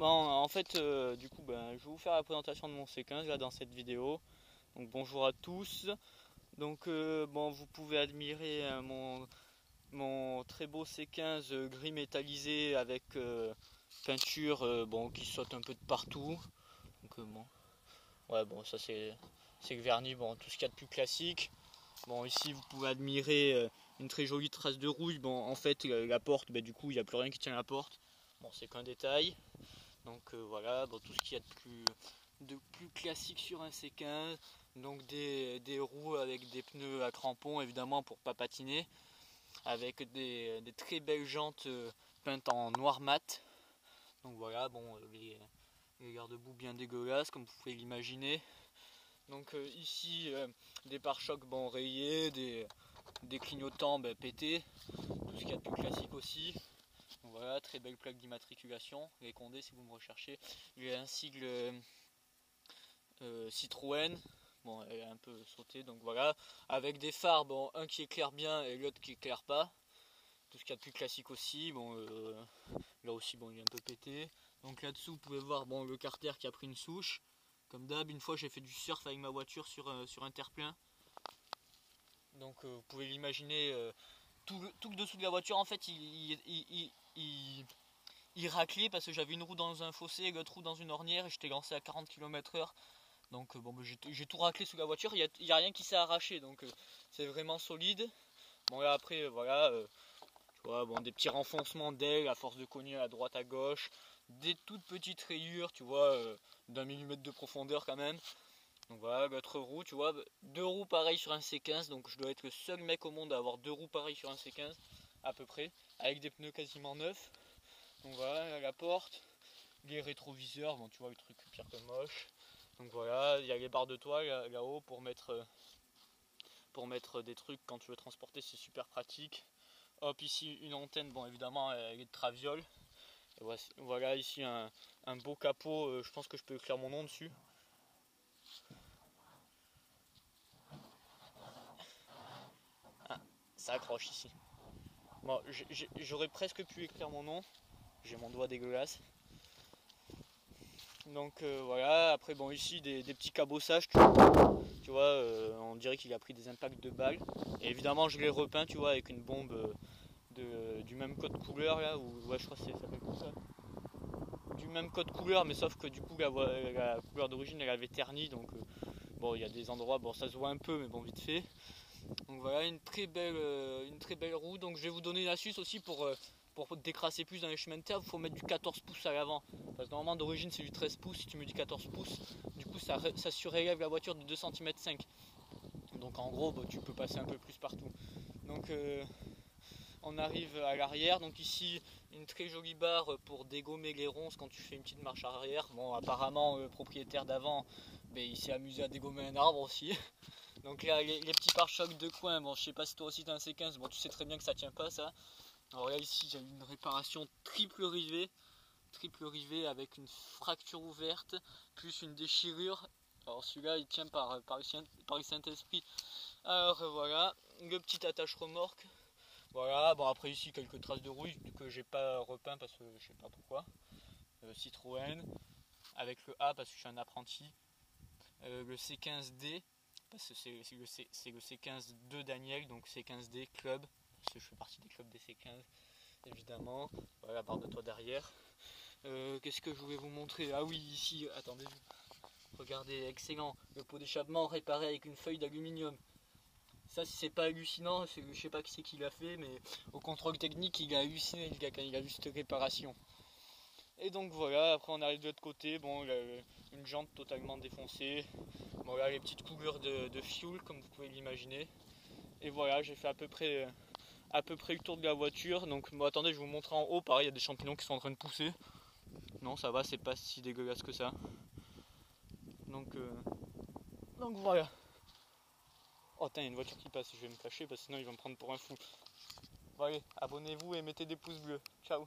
Bon, en fait, du coup, ben, je vais vous faire la présentation de mon C15 là dans cette vidéo. Donc bonjour à tous. Donc bon, vous pouvez admirer mon très beau C15 gris métallisé avec peinture bon qui saute un peu de partout. Donc bon, ouais bon ça c'est le vernis, bon tout ce qu'il y a de plus classique. Bon ici vous pouvez admirer une très jolie trace de rouille. Bon en fait la porte, ben, du coup il n'y a plus rien qui tient la porte. Bon c'est qu'un détail. Donc voilà, bon, tout ce qu'il y a de plus classique sur un C15. Donc des roues avec des pneus à crampons évidemment pour pas patiner. Avec des très belles jantes peintes en noir mat. Donc voilà, bon les garde-boue bien dégueulasses comme vous pouvez l'imaginer. Donc ici des pare-chocs bon, rayés, des clignotants ben, pétés. Tout ce qu'il y a de plus classique aussi. Donc voilà, très belle plaque d'immatriculation, les Condés si vous me recherchez. Il y a un sigle Citroën, bon elle est un peu sautée, donc voilà. Avec des phares, bon un qui éclaire bien et l'autre qui éclaire pas. Tout ce qu'il y a de plus classique aussi, bon là aussi bon il est un peu pété. Donc là-dessous vous pouvez voir bon le carter qui a pris une souche. Comme d'hab, une fois j'ai fait du surf avec ma voiture sur un terre-plein. Donc vous pouvez l'imaginer, tout le dessous de la voiture en fait il raclait parce que j'avais une roue dans un fossé et l'autre roue dans une ornière et j'étais lancé à 40 km/h. Donc bon, j'ai tout raclé sous la voiture, il n'y a rien qui s'est arraché, donc c'est vraiment solide. Bon là après voilà, tu vois, bon, des petits renfoncements d'ailes à force de cogner à droite à gauche, des toutes petites rayures, tu vois, d'un millimètre de profondeur quand même. Donc voilà, l'autre roue, tu vois, deux roues pareilles sur un C15, donc je dois être le seul mec au monde à avoir deux roues pareilles sur un C15, à peu près, avec des pneus quasiment neufs. Donc voilà, la porte, les rétroviseurs, bon tu vois le truc pire que moche. Donc voilà, il y a les barres de toit là-haut pour mettre des trucs quand tu veux transporter, c'est super pratique. Hop, ici une antenne, bon évidemment elle est de Traviol. Et voilà ici un beau capot, je pense que je peux écrire mon nom dessus. Ah, ça accroche ici. Bon, j'aurais presque pu écrire mon nom, j'ai mon doigt dégueulasse. Donc voilà, après bon ici des petits cabossages, tu vois, on dirait qu'il a pris des impacts de balles. Et évidemment je l'ai repeint, tu vois, avec une bombe du même code couleur là, ou ouais je crois que ça s'appelle comme ça. Du même code couleur, mais sauf que du coup la couleur d'origine elle avait terni, donc bon il y a des endroits, bon ça se voit un peu, mais bon vite fait. Donc voilà une très belle roue. Donc je vais vous donner une astuce aussi pour décrasser plus dans les chemins de terre. Il faut mettre du 14 pouces à l'avant, parce que normalement d'origine c'est du 13 pouces. Si tu mets du 14 pouces, du coup ça surélève la voiture de 2,5 cm. Donc en gros bah, tu peux passer un peu plus partout. Donc on arrive à l'arrière, donc ici une très jolie barre pour dégommer les ronces quand tu fais une petite marche arrière. Bon apparemment le propriétaire d'avant, mais il s'est amusé à dégommer un arbre aussi. Donc là les petits pare-chocs de coin, bon je sais pas si toi aussi t'as un C15, bon tu sais très bien que ça tient pas ça. Alors là ici j'ai une réparation triple rivée avec une fracture ouverte, plus une déchirure. Alors celui-là il tient par le Saint-Esprit. Alors voilà, le petit attache remorque. Voilà, bon après ici quelques traces de rouille que j'ai pas repeint parce que je sais pas pourquoi. Citroën, avec le A parce que je suis un apprenti. Le C15D, parce que c'est le C15 de Daniel, donc C15D Club, parce que je fais partie des clubs des C15 évidemment. Voilà la barre de toit derrière. Qu'est-ce que je voulais vous montrer? Ah oui, ici, attendez, regardez, excellent, le pot d'échappement réparé avec une feuille d'aluminium. Ça, si c'est pas hallucinant, je sais pas qui c'est qui l'a fait, mais au contrôle technique, il a halluciné le gars quand il a vu cette réparation. Et donc voilà, après on arrive de l'autre côté, bon, une jante totalement défoncée. Bon là, les petites coulures de fuel, comme vous pouvez l'imaginer. Et voilà, j'ai fait à peu près le tour de la voiture. Donc bon, attendez, je vais vous montrer en haut. Pareil, il y a des champignons qui sont en train de pousser. Non, ça va, c'est pas si dégueulasse que ça. Donc voilà. Oh putain, il y a une voiture qui passe, je vais me cacher parce que sinon ils vont me prendre pour un fou. Bon allez, abonnez-vous et mettez des pouces bleus. Ciao.